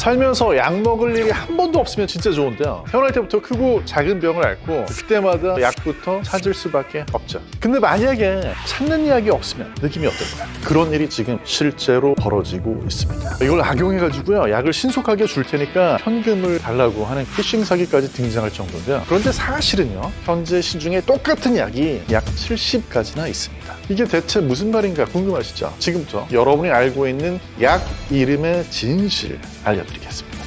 살면서 약 먹을 일이 한 번도 없으면 진짜 좋은데요. 태어날 때부터 크고 작은 병을 앓고 그때마다 약부터 찾을 수밖에 없죠. 근데 만약에 찾는 약이 없으면 느낌이 어떨까요? 그런 일이 지금 실제로 벌어지고 있습니다. 이걸 악용해가지고요, 약을 신속하게 줄 테니까 현금을 달라고 하는 피싱 사기까지 등장할 정도인데요. 그런데 사실은요, 현재 시중에 똑같은 약이 약 70가지나 있습니다. 이게 대체 무슨 말인가 궁금하시죠? 지금부터 여러분이 알고 있는 약 이름의 진실 알려드리겠습니다.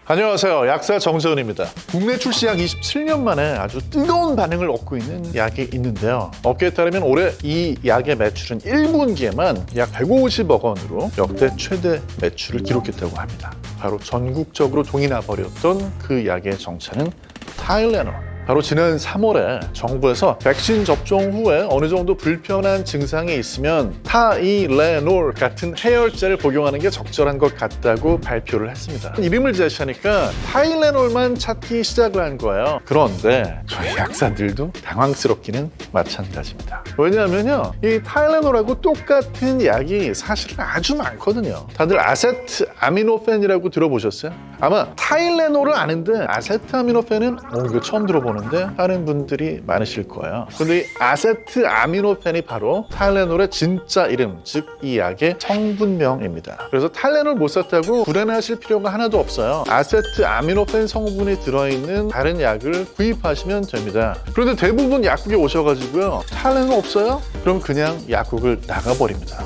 안녕하세요. 약사 정재훈입니다. 국내 출시 약 27년 만에 아주 뜨거운 반응을 얻고 있는 약이 있는데요. 업계에 따르면 올해 이 약의 매출은 1분기에만 약 150억 원으로 역대 최대 매출을 기록했다고 합니다. 바로 전국적으로 동이 나버렸던 그 약의 정체는 타일레놀. 바로 지난 3월에 정부에서 백신 접종 후에 어느 정도 불편한 증상이 있으면 타일레놀 같은 해열제를 복용하는 게 적절한 것 같다고 발표를 했습니다. 이름을 제시하니까 타일레놀만 찾기 시작을 한 거예요. 그런데 저희 약사들도 당황스럽기는 마찬가지입니다. 왜냐하면요, 이 타일레놀하고 똑같은 약이 사실은 아주 많거든요. 다들 아세트아미노펜이라고 들어보셨어요? 아마 타일레놀을 아는데 아세트아미노펜은 이거 처음 들어보는 하는 분들이 많으실 거예요. 근데 이 아세트아미노펜이 바로 타일레놀의 진짜 이름, 즉 이 약의 성분명입니다. 그래서 타일레놀 못 샀다고 불안하실 필요가 하나도 없어요. 아세트아미노펜 성분이 들어있는 다른 약을 구입하시면 됩니다. 그런데 대부분 약국에 오셔가지고요, 타일레놀 없어요? 그럼 그냥 약국을 나가버립니다.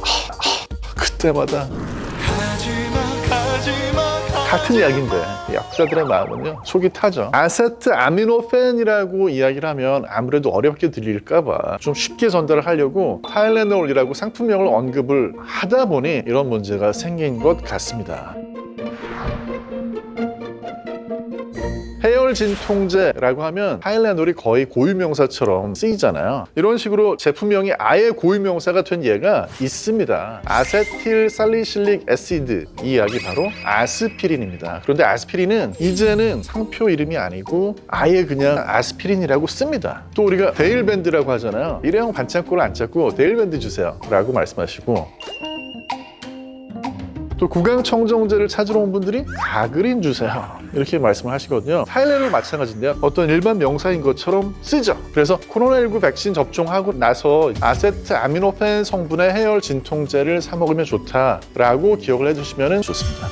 그때마다 같은 약인데 약사들의 마음은요, 속이 타죠. 아세트아미노펜이라고 이야기를 하면 아무래도 어렵게 들릴까봐 좀 쉽게 전달을 하려고 타일레놀이라고 상품명을 언급을 하다 보니 이런 문제가 생긴 것 같습니다. 해열 진통제라고 하면 타일레놀이 거의 고유명사처럼 쓰이잖아요. 이런 식으로 제품명이 아예 고유명사가 된 예가 있습니다. 아세틸살리실릭 애시드, 이 약이 바로 아스피린입니다. 그런데 아스피린은 이제는 상표 이름이 아니고 아예 그냥 아스피린이라고 씁니다. 또 우리가 데일밴드라고 하잖아요. 일회용 반창고를 안 찾고 데일밴드 주세요 라고 말씀하시고, 또 구강청정제를 찾으러 온 분들이 가그린 주세요 이렇게 말씀을 하시거든요. 타일레놀 마찬가지인데요, 어떤 일반 명사인 것처럼 쓰죠. 그래서 코로나19 백신 접종하고 나서 아세트아미노펜 성분의 해열 진통제를 사 먹으면 좋다라고 기억을 해주시면 좋습니다.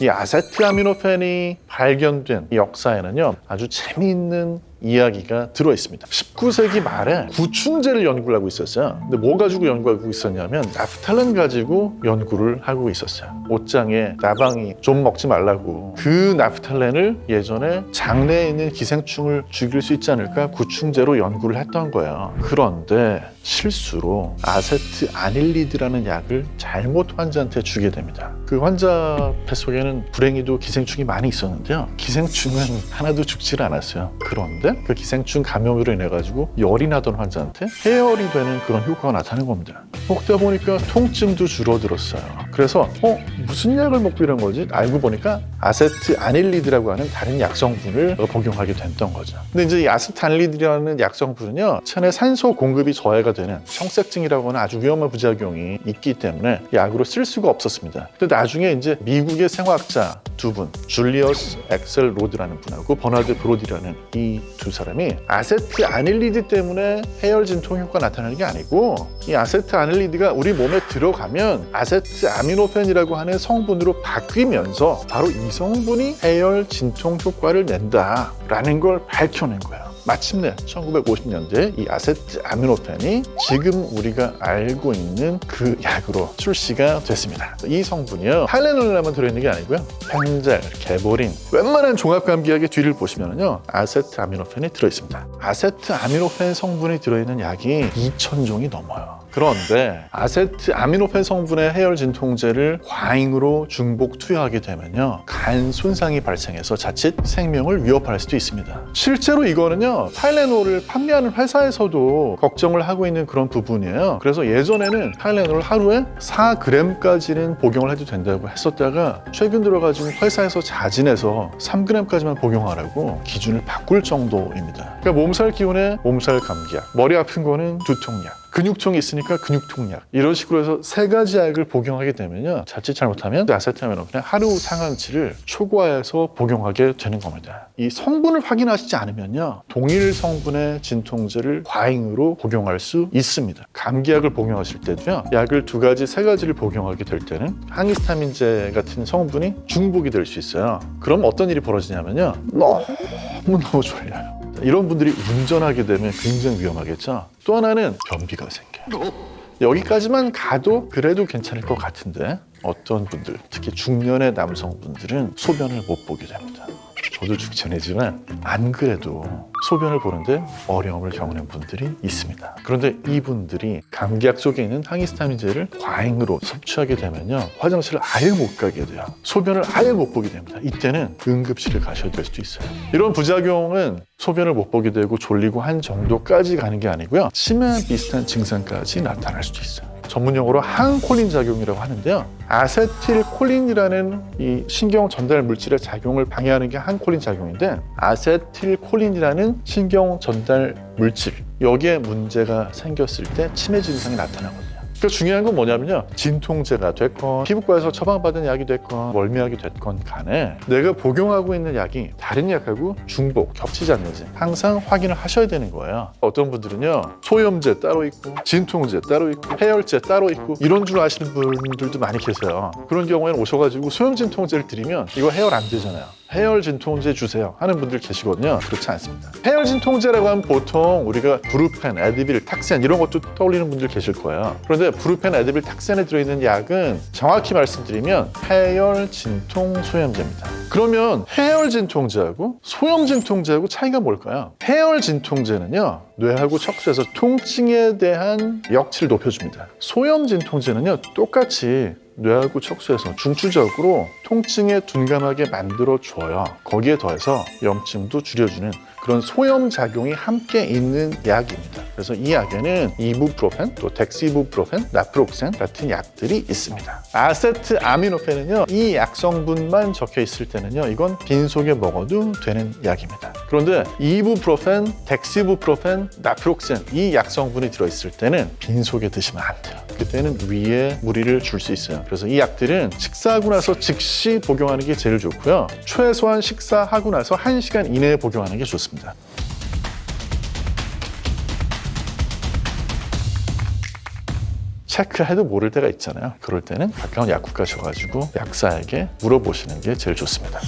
이 아세트아미노펜이 발견된 역사에는요, 아주 재미있는 이야기가 들어있습니다. 19세기 말에 구충제를 연구를 하고 있었어요. 근데 뭐 가지고 연구하고 있었냐면 나프탈렌 가지고 연구를 하고 있었어요. 옷장에 나방이 좀 먹지 말라고, 그 나프탈렌을 예전에 장내에 있는 기생충을 죽일 수 있지 않을까 구충제로 연구를 했던 거예요. 그런데 실수로 아세트아닐리드라는 약을 잘못 환자한테 주게 됩니다. 그 환자 뱃속에는 불행히도 기생충이 많이 있었는데요, 기생충은 하나도 죽질 않았어요. 그런데 그 기생충 감염으로 인해 가지고 열이 나던 환자한테 해열이 되는 그런 효과가 나타나는 겁니다. 먹다 보니까 통증도 줄어들었어요. 그래서 무슨 약을 먹고 이런 거지? 알고 보니까 아세트아닐리드라고 하는 다른 약성분을 복용하게 됐던 거죠. 근데 이제 이 아세트아닐리드라는 약성분은요, 체내 산소 공급이 저해가 되는 청색증이라고 하는 아주 위험한 부작용이 있기 때문에 약으로 쓸 수가 없었습니다. 근데 나중에 이제 미국의 생화학자 두 분, 줄리어스 엑셀 로드라는 분하고 버나드 브로디라는 이 두 사람이 아세트아닐리드 때문에 해열 진통 효과가 나타나는 게 아니고, 이 아세트아닐리드가 우리 몸에 들어가면 아세트아미노펜이라고 하는 성분으로 바뀌면서 바로 이 성분이 해열 진통 효과를 낸다라는 걸 밝혀낸 거예요. 마침내 1950년대 이 아세트아미노펜이 지금 우리가 알고 있는 그 약으로 출시가 됐습니다. 이 성분이요, 타일레놀에만 들어있는 게 아니고요, 펜젤, 개보린, 웬만한 종합감기약의 뒤를 보시면요, 아세트아미노펜이 들어있습니다. 아세트아미노펜 성분이 들어있는 약이 2,000종이 넘어요. 그런데 아세트아미노펜 성분의 해열 진통제를 과잉으로 중복 투여하게 되면요, 간 손상이 발생해서 자칫 생명을 위협할 수도 있습니다. 실제로 이거는요, 타일레놀을 판매하는 회사에서도 걱정을 하고 있는 그런 부분이에요. 그래서 예전에는 타일레놀을 하루에 4g까지는 복용을 해도 된다고 했었다가 최근 들어가지고 회사에서 자진해서 3g까지만 복용하라고 기준을 바꿀 정도입니다. 그러니까 몸살 기운에 몸살 감기약, 머리 아픈 거는 두통약, 근육통이 있으니까 근육통약 이런 식으로 해서 3가지 약을 복용하게 되면요, 자칫 잘못하면 아세트아미노펜의 하루 상한치를 초과해서 복용하게 되는 겁니다. 이 성분을 확인하시지 않으면요, 동일 성분의 진통제를 과잉으로 복용할 수 있습니다. 감기약을 복용하실 때도요, 약을 2가지, 3가지를 복용하게 될 때는 항히스타민제 같은 성분이 중복이 될 수 있어요. 그럼 어떤 일이 벌어지냐면요, 너무너무 졸려요. 이런 분들이 운전하게 되면 굉장히 위험하겠죠. 또 하나는 변비가 생겨요. 여기까지만 가도 그래도 괜찮을 것 같은데 어떤 분들, 특히 중년의 남성분들은 소변을 못 보게 됩니다. 저도 중년이지만 안 그래도 소변을 보는데 어려움을 겪는 분들이 있습니다. 그런데 이분들이 감기약 속에 있는 항히스타민제를 과잉으로 섭취하게 되면요, 화장실을 아예 못 가게 돼요. 소변을 아예 못 보게 됩니다. 이때는 응급실을 가셔야 될 수도 있어요. 이런 부작용은 소변을 못 보게 되고 졸리고 한 정도까지 가는 게 아니고요, 치매 비슷한 증상까지 나타날 수도 있어요. 전문용어로 항콜린 작용이라고 하는데요, 아세틸콜린이라는 이 신경 전달 물질의 작용을 방해하는 게 항콜린 작용인데, 아세틸콜린이라는 신경 전달 물질, 여기에 문제가 생겼을 때 치매 증상이 나타나거든요. 그러니까 중요한 건 뭐냐면요, 진통제가 됐건 피부과에서 처방받은 약이 됐건 멀미약이 됐건 간에 내가 복용하고 있는 약이 다른 약하고 중복, 겹치지 않는지 항상 확인을 하셔야 되는 거예요. 어떤 분들은요, 소염제 따로 있고 진통제 따로 있고 해열제 따로 있고 이런 줄 아시는 분들도 많이 계세요. 그런 경우에는 오셔가지고 소염 진통제를 드리면 이거 해열 안 되잖아요. 해열 진통제 주세요 하는 분들 계시거든요. 그렇지 않습니다. 해열 진통제라고 하면 보통 우리가 브루펜, 에드빌, 탁센 이런 것도 떠올리는 분들 계실 거예요. 그런데 브루펜, 에드빌, 탁센에 들어있는 약은 정확히 말씀드리면 해열 진통 소염제입니다. 그러면 해열 진통제하고 소염 진통제하고 차이가 뭘까요? 해열 진통제는요, 뇌하고 척수에서 통증에 대한 역치를 높여줍니다. 소염 진통제는요, 똑같이 뇌하고 척수에서 중추적으로 통증에 둔감하게 만들어줘요. 거기에 더해서 염증도 줄여주는 그런 소염 작용이 함께 있는 약입니다. 그래서 이 약에는 이부프로펜, 또 덱시부프로펜, 나프록센 같은 약들이 있습니다. 아세트아미노펜은요, 이 약 성분만 적혀 있을 때는요, 이건 빈속에 먹어도 되는 약입니다. 그런데 이부프로펜, 덱시부프로펜, 나프록센 이 약 성분이 들어있을 때는 빈속에 드시면 안 돼요. 그때는 위에 무리를 줄 수 있어요. 그래서 이 약들은 식사하고 나서 즉시 복용하는 게 제일 좋고요, 최소한 식사하고 나서 1시간 이내에 복용하는 게 좋습니다. 체크해도 모를 때가 있잖아요. 그럴 때는 가까운 약국 가셔가지고 약사에게 물어보시는 게 제일 좋습니다.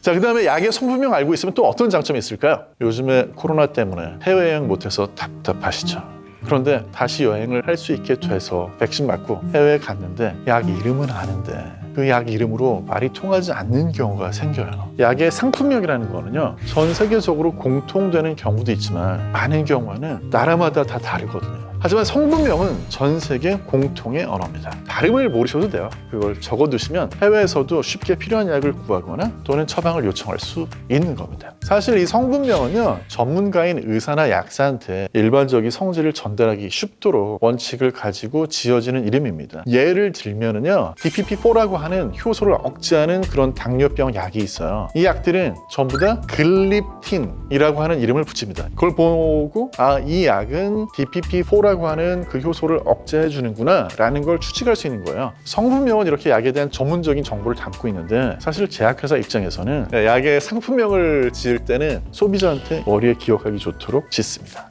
자, 그 다음에 약의 성분명 알고 있으면 또 어떤 장점이 있을까요? 요즘에 코로나 때문에 해외여행 못해서 답답하시죠? 그런데 다시 여행을 할 수 있게 돼서 백신 맞고 해외에 갔는데 약 이름은 아는데 그 약 이름으로 말이 통하지 않는 경우가 생겨요. 약의 상품명이라는 거는요, 전 세계적으로 공통되는 경우도 있지만 많은 경우에는 나라마다 다 다르거든요. 하지만 성분명은 전 세계 공통의 언어입니다. 발음을 모르셔도 돼요. 그걸 적어두시면 해외에서도 쉽게 필요한 약을 구하거나 또는 처방을 요청할 수 있는 겁니다. 사실 이 성분명은요, 전문가인 의사나 약사한테 일반적인 성질을 전달하기 쉽도록 원칙을 가지고 지어지는 이름입니다. 예를 들면은요, DPP-4라고 하는 효소를 억제하는 그런 당뇨병 약이 있어요. 이 약들은 전부 다 글립틴이라고 하는 이름을 붙입니다. 그걸 보고 이 약은 DPP-4라고 하는 그 효소를 억제해 주는구나 라는 걸 추측할 수 있는 거예요. 성분명은 이렇게 약에 대한 전문적인 정보를 담고 있는데, 사실 제약회사 입장에서는 약의 상품명을 지을 때는 소비자한테 머리에 기억하기 좋도록 짓습니다.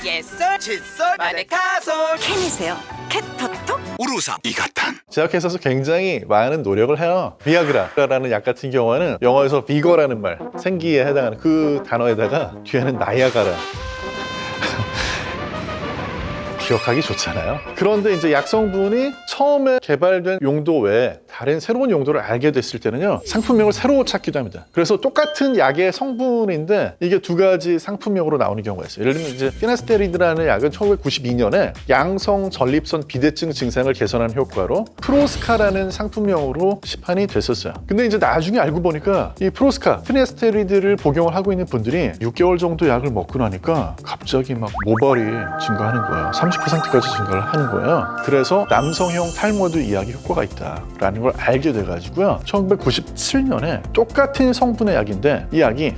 옛설, 칫솔, 마데카솔 캔이세요. 캣터톡 우루사 이가탄. 제약회사에서 굉장히 많은 노력을 해요. 비아그라라는 약 같은 경우에는 영어에서 비거라는 말, 생기에 해당하는 그 단어에다가 뒤에는 나이아가라 기억하기 좋잖아요. 그런데 이제 약 성분이 처음에 개발된 용도 외에 다른 새로운 용도를 알게 됐을 때는요, 상품명을 새로 찾기도 합니다. 그래서 똑같은 약의 성분인데 이게 2가지 상품명으로 나오는 경우가 있어요. 예를 들면 이제 피나스테리드라는 약은 1992년에 양성 전립선 비대증 증상을 개선하는 효과로 프로스카라는 상품명으로 시판이 됐었어요. 근데 이제 나중에 알고 보니까 이 프로스카, 피나스테리드를 복용을 하고 있는 분들이 6개월 정도 약을 먹고 나니까 갑자기 막 모발이 증가하는 거예요. 30%까지 증가를 하는 거예요. 그래서 남성형 탈모도 이 약이 효과가 있다라는 걸 알게 돼가지고요, 1997년에 똑같은 성분의 약인데 이 약이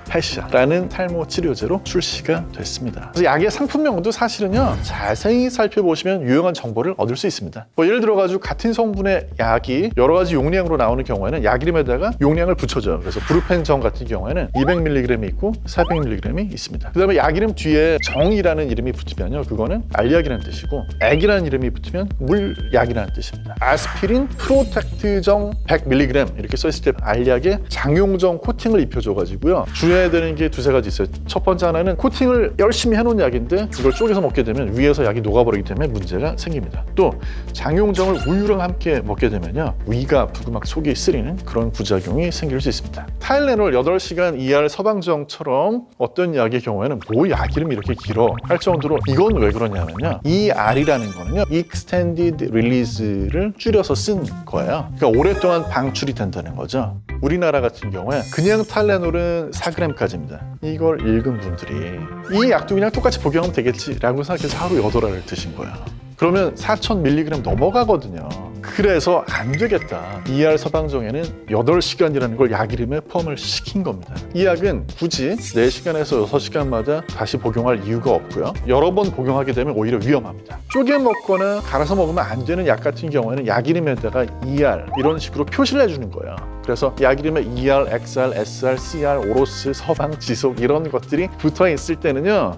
패시아라는 탈모 치료제로 출시가 됐습니다. 그래서 약의 상품명도 사실은요, 자세히 살펴보시면 유용한 정보를 얻을 수 있습니다. 뭐 예를 들어가지고 같은 성분의 약이 여러 가지 용량으로 나오는 경우에는 약 이름에다가 용량을 붙여줘요. 그래서 브루펜정 같은 경우에는 200mg이 있고 400mg이 있습니다. 그 다음에 약 이름 뒤에 정이라는 이름이 붙으면요, 그거는 알약이라는 뜻이고, 액이라는 이름이 붙으면 물약이라는 뜻입니다. 아스피린 프로텍트정 100mg 이렇게 써있을 때 알약에 장용정 코팅을 입혀줘가지고요, 주의해야 되는 게 두세 가지 있어요. 첫 번째 하나는 코팅을 열심히 해놓은 약인데 이걸 쪼개서 먹게 되면 위에서 약이 녹아버리기 때문에 문제가 생깁니다. 또 장용정을 우유랑 함께 먹게 되면요, 위가 아프고 막 속이 쓰리는 그런 부작용이 생길 수 있습니다. 타일레놀 8시간 ER 서방정처럼 어떤 약의 경우에는 뭐 약 이름이 이렇게 길어 할 정도로, 이건 왜 그러냐면요, ER이라는 거는요, Extended Release를 줄여서 쓴 거예요. 그러니까 오랫동안 방출이 된다는 거죠. 우리나라 같은 경우에 그냥 타일레놀은 4g까지입니다. 이걸 읽은 분들이 이 약도 그냥 똑같이 복용하면 되겠지라고 생각해서 하루 8알을 드신 거예요. 그러면 4000mg 넘어가거든요. 그래서 안 되겠다. ER 서방정에는 8시간이라는 걸 약 이름에 포함을 시킨 겁니다. 이 약은 굳이 4시간에서 6시간마다 다시 복용할 이유가 없고요, 여러 번 복용하게 되면 오히려 위험합니다. 쪼개 먹거나 갈아서 먹으면 안 되는 약 같은 경우에는 약 이름에다가 ER 이런 식으로 표시를 해주는 거예요. 그래서 약 이름에 ER, XR, SR, CR, 오로스, 서방, 지속 이런 것들이 붙어 있을 때는요,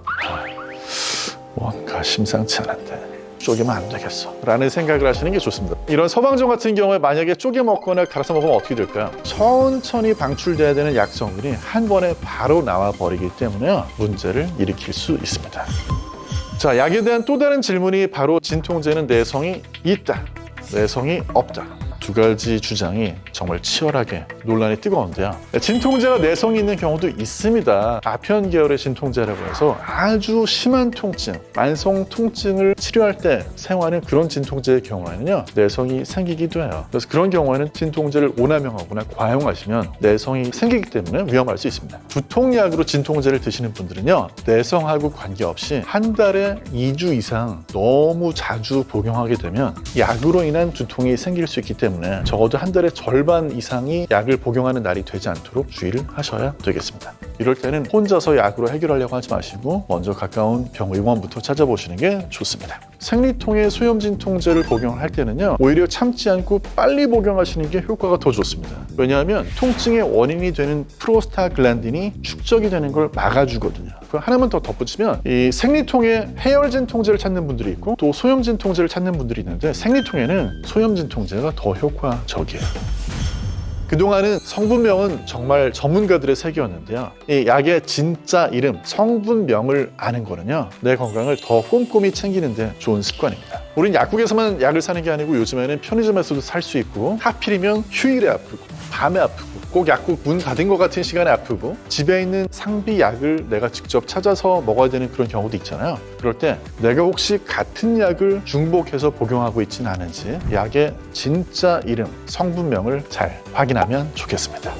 뭔가 심상치 않은데 쪼개면 안 되겠어 라는 생각을 하시는 게 좋습니다. 이런 서방정 같은 경우에 만약에 쪼개 먹거나 갈아서 먹으면 어떻게 될까요? 천천히 방출돼야 되는 약성들이 한 번에 바로 나와 버리기 때문에 문제를 일으킬 수 있습니다. 자, 약에 대한 또 다른 질문이 바로 진통제는 내성이 있다, 내성이 없다. 두 가지 주장이 정말 치열하게 논란이 뜨거운데요. 진통제가 내성이 있는 경우도 있습니다. 아편 계열의 진통제라고 해서 아주 심한 통증, 만성 통증을 치료할 때 사용하는 그런 진통제의 경우에는요, 내성이 생기기도 해요. 그래서 그런 경우에는 진통제를 오남용하거나 과용하시면 내성이 생기기 때문에 위험할 수 있습니다. 두통약으로 진통제를 드시는 분들은요, 내성하고 관계없이 한 달에 2주 이상 너무 자주 복용하게 되면 약으로 인한 두통이 생길 수 있기 때문에 적어도 한 달에 절반 이상이 약을 복용하는 날이 되지 않도록 주의를 하셔야 되겠습니다. 이럴 때는 혼자서 약으로 해결하려고 하지 마시고 먼저 가까운 병의원부터 찾아보시는 게 좋습니다. 생리통의 소염진통제를 복용할 때는요, 오히려 참지 않고 빨리 복용하시는 게 효과가 더 좋습니다. 왜냐하면 통증의 원인이 되는 프로스타글란딘이 축적이 되는 걸 막아주거든요. 하나만 더 덧붙이면, 이 생리통에 해열진통제를 찾는 분들이 있고 또 소염진통제를 찾는 분들이 있는데, 생리통에는 소염진통제가 더 효과적이에요. 그동안은 성분명은 정말 전문가들의 세계였는데요, 이 약의 진짜 이름, 성분명을 아는 거는요, 내 건강을 더 꼼꼼히 챙기는 데 좋은 습관입니다. 우린 약국에서만 약을 사는 게 아니고 요즘에는 편의점에서도 살 수 있고, 하필이면 휴일에 아프고 밤에 아프고 꼭 약국 문 닫은 것 같은 시간에 아프고 집에 있는 상비 약을 내가 직접 찾아서 먹어야 되는 그런 경우도 있잖아요. 그럴 때 내가 혹시 같은 약을 중복해서 복용하고 있지는 않은지 약의 진짜 이름, 성분명을 잘 확인하면 좋겠습니다.